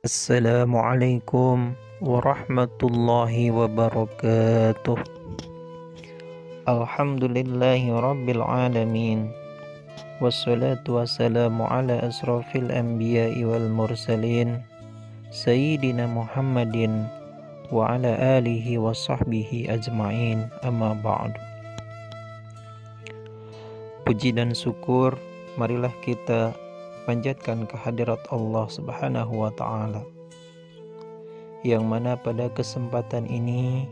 Assalamualaikum warahmatullahi wabarakatuh. Alhamdulillahi rabbil alamin. Wassalatu wassalamu ala asrafil anbiya'i wal mursalin Sayyidina Muhammadin wa ala alihi wa sahbihi ajma'in, amma ba'du. Puji dan syukur marilah kita panjatkan kehadirat Allah Subhanahu wa ta'ala, yang mana pada kesempatan ini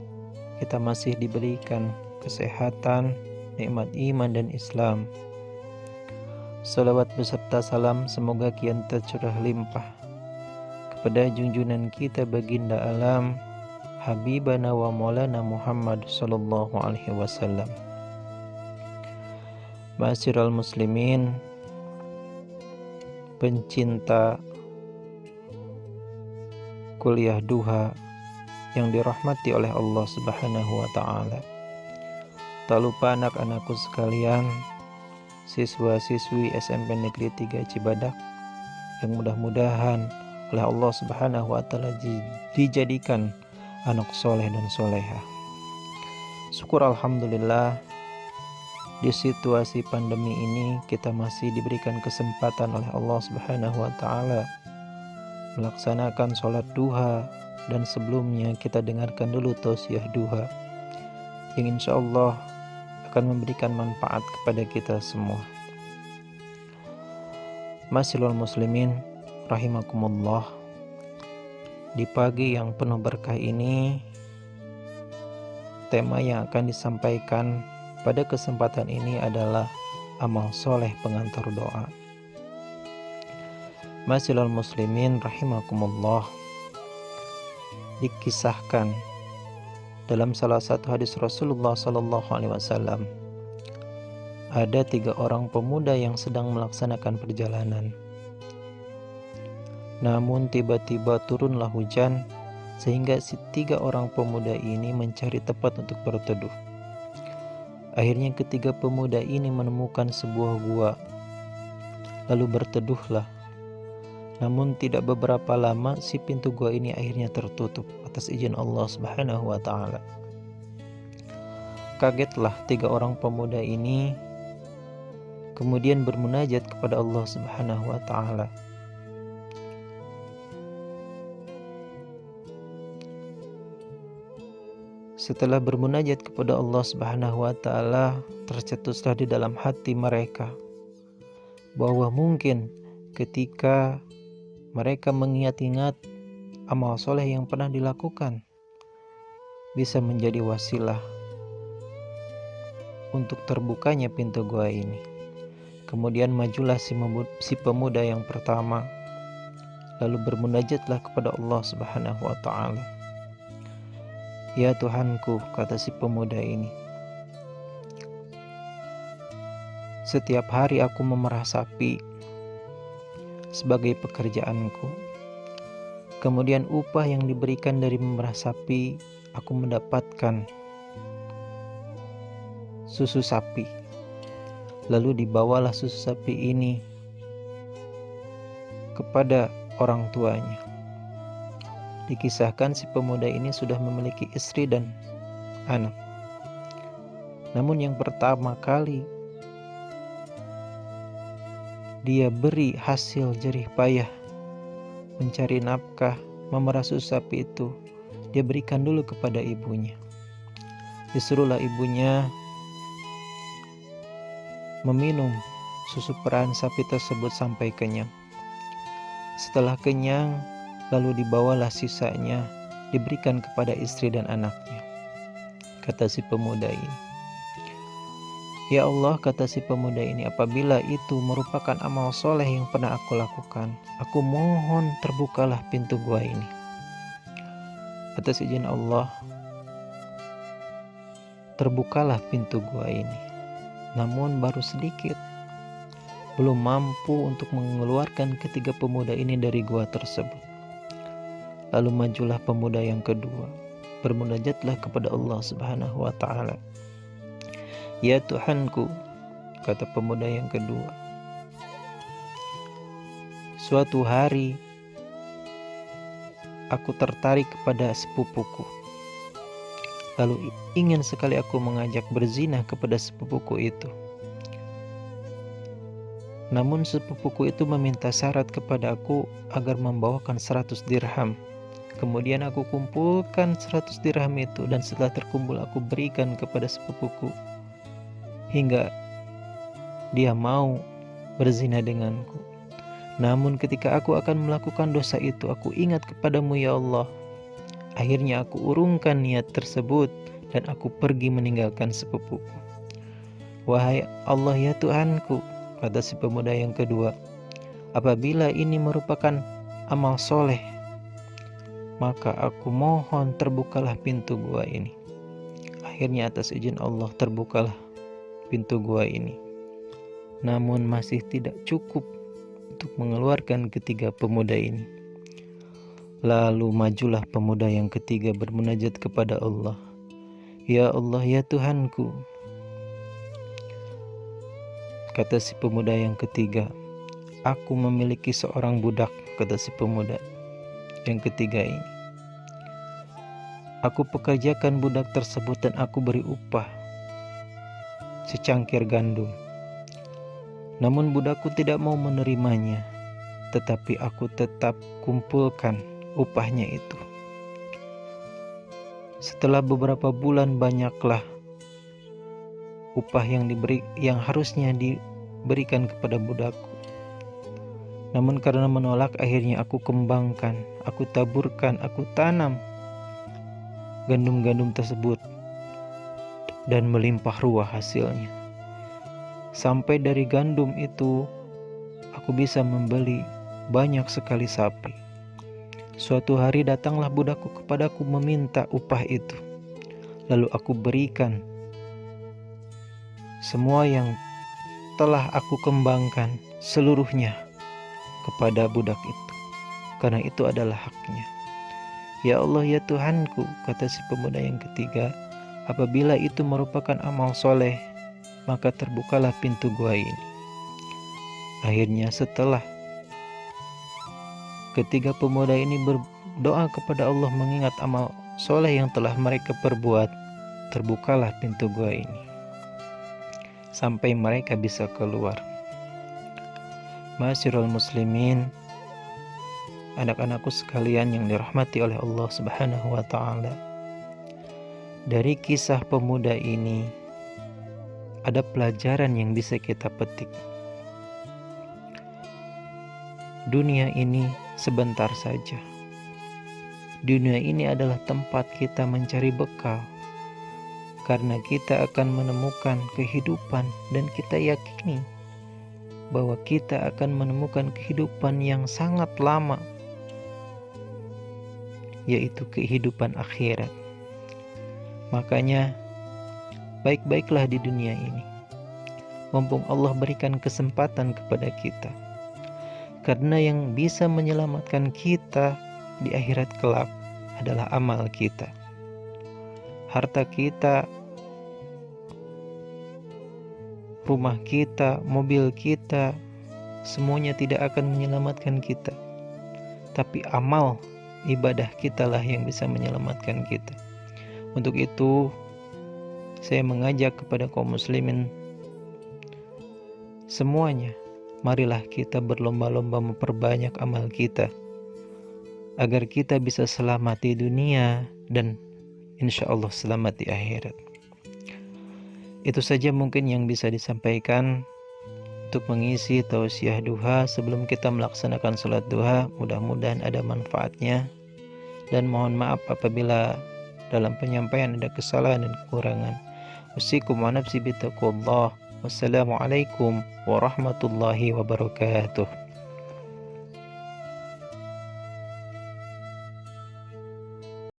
kita masih diberikan kesehatan, nikmat iman dan Islam. Salawat beserta salam semoga kian tercurah limpah kepada junjungan kita baginda alam, Habibana wa Maulana Muhammad sallallahu alaihi wasallam. Ma'asyiral muslimin, pencinta kuliah duha yang dirahmati oleh Allah Subhanahu wa ta'ala. Tak lupa anak-anakku sekalian, siswa-siswi SMP Negeri 3 Cibadak, yang mudah-mudahan oleh Allah Subhanahu wa ta'ala dijadikan anak soleh dan soleha. Syukur alhamdulillah, di situasi pandemi ini kita masih diberikan kesempatan oleh Allah Subhanahu wa ta'ala melaksanakan sholat duha, dan sebelumnya kita dengarkan dulu tausiah duha yang insya Allah akan memberikan manfaat kepada kita semua. Ma'asyiral muslimin rahimakumullah, di pagi yang penuh berkah ini, tema yang akan disampaikan pada kesempatan ini adalah amal soleh pengantar doa. Ma'asyiral muslimin rahimakumullah, dikisahkan dalam salah satu hadis Rasulullah sallallahu alaihi wasallam, ada 3 orang pemuda yang sedang melaksanakan perjalanan. Namun tiba-tiba turunlah hujan sehingga si 3 orang pemuda ini mencari tempat untuk berteduh. Akhirnya ketiga pemuda ini menemukan sebuah gua, lalu berteduhlah. Namun tidak beberapa lama si pintu gua ini akhirnya tertutup atas izin Allah Subhanahu wa ta'ala. Kagetlah 3 orang pemuda ini, kemudian bermunajat kepada Allah Subhanahu wa ta'ala. Setelah bermunajat kepada Allah Subhanahu wa ta'ala, tercetuslah di dalam hati mereka bahwa mungkin ketika mereka mengingat-ingat amal soleh yang pernah dilakukan, bisa menjadi wasilah untuk terbukanya pintu gua ini. Kemudian majulah si pemuda yang pertama, lalu bermunajatlah kepada Allah Subhanahu wa ta'ala. Ya Tuhanku, kata si pemuda ini, setiap hari aku memerah sapi sebagai pekerjaanku. Kemudian upah yang diberikan dari memerah sapi, aku mendapatkan susu sapi. Lalu dibawalah susu sapi ini kepada orang tuanya. Dikisahkan si pemuda ini sudah memiliki istri dan anak. Namun yang pertama kali dia beri hasil jerih payah mencari nafkah, memerah susu sapi itu, dia berikan dulu kepada ibunya. Disuruhlah ibunya meminum susu perahan sapi tersebut sampai kenyang. Setelah kenyang, lalu dibawalah sisanya diberikan kepada istri dan anaknya. Kata si pemuda ini, ya Allah, kata si pemuda ini, apabila itu merupakan amal soleh yang pernah aku lakukan, aku mohon terbukalah pintu gua ini. Atas izin Allah, terbukalah pintu gua ini. Namun baru sedikit, belum mampu untuk mengeluarkan ketiga pemuda ini dari gua tersebut. Lalu majulah pemuda yang kedua, bermunajatlah kepada Allah Subhanahu wa ta'ala. Ya Tuhanku, kata pemuda yang kedua, suatu hari aku tertarik kepada sepupuku. Lalu ingin sekali aku mengajak berzina kepada sepupuku itu. Namun sepupuku itu meminta syarat kepada aku agar membawakan 100 dirham. Kemudian aku kumpulkan 100 dirham itu, dan setelah terkumpul aku berikan kepada sepupuku hingga dia mau berzina denganku. Namun ketika aku akan melakukan dosa itu, aku ingat kepadamu ya Allah. Akhirnya aku urungkan niat tersebut dan aku pergi meninggalkan sepupuku. Wahai Allah ya Tuhanku, kata si pemuda yang kedua, apabila ini merupakan amal soleh, maka aku mohon terbukalah pintu gua ini. Akhirnya atas izin Allah terbukalah pintu gua ini. Namun masih tidak cukup untuk mengeluarkan ketiga pemuda ini. Lalu majulah pemuda yang ketiga bermunajat kepada Allah. Ya Allah ya Tuhanku, kata si pemuda yang ketiga, aku memiliki seorang budak, kata si pemuda yang ketiga ini. Aku pekerjakan budak tersebut dan aku beri upah secangkir gandum. Namun budakku tidak mau menerimanya, tetapi aku tetap kumpulkan upahnya itu. Setelah beberapa bulan, banyaklah upah yang harusnya diberikan kepada budakku. Namun karena menolak, akhirnya aku kembangkan, aku taburkan, aku tanam gandum-gandum tersebut dan melimpah ruah hasilnya. Sampai dari gandum itu aku bisa membeli banyak sekali sapi. Suatu hari datanglah budakku kepadaku meminta upah itu. Lalu aku berikan semua yang telah aku kembangkan seluruhnya kepada budak itu, karena itu adalah haknya. Ya Allah ya Tuhanku, kata si pemuda yang ketiga, apabila itu merupakan amal soleh, maka terbukalah pintu gua ini. Akhirnya setelah ketiga pemuda ini berdoa kepada Allah mengingat amal soleh yang telah mereka perbuat, terbukalah pintu gua ini sampai mereka bisa keluar. Ma'asyiral muslimin, anak-anakku sekalian yang dirahmati oleh Allah Subhanahu wa taala. Dari kisah pemuda ini ada pelajaran yang bisa kita petik. Dunia ini sebentar saja. Dunia ini adalah tempat kita mencari bekal, karena kita akan menemukan kehidupan dan kita yakini bahwa kita akan menemukan kehidupan yang sangat lama, yaitu kehidupan akhirat. Makanya baik-baiklah di dunia ini, mumpung Allah berikan kesempatan kepada kita. Karena yang bisa menyelamatkan kita di akhirat kelak adalah amal kita. Harta kita, rumah kita, mobil kita, semuanya tidak akan menyelamatkan kita. Tapi amal ibadah kitalah yang bisa menyelamatkan kita. Untuk itu, saya mengajak kepada kaum muslimin semuanya, marilah kita berlomba-lomba memperbanyak amal kita agar kita bisa selamat di dunia dan insya Allah selamat di akhirat. Itu saja mungkin yang bisa disampaikan untuk mengisi tausiah duha sebelum kita melaksanakan salat duha. Mudah-mudahan ada manfaatnya, dan mohon maaf apabila dalam penyampaian ada kesalahan dan kekurangan. Usikum wa nafsi bitaqwallah. Wassalamualaikum warahmatullahi wabarakatuh.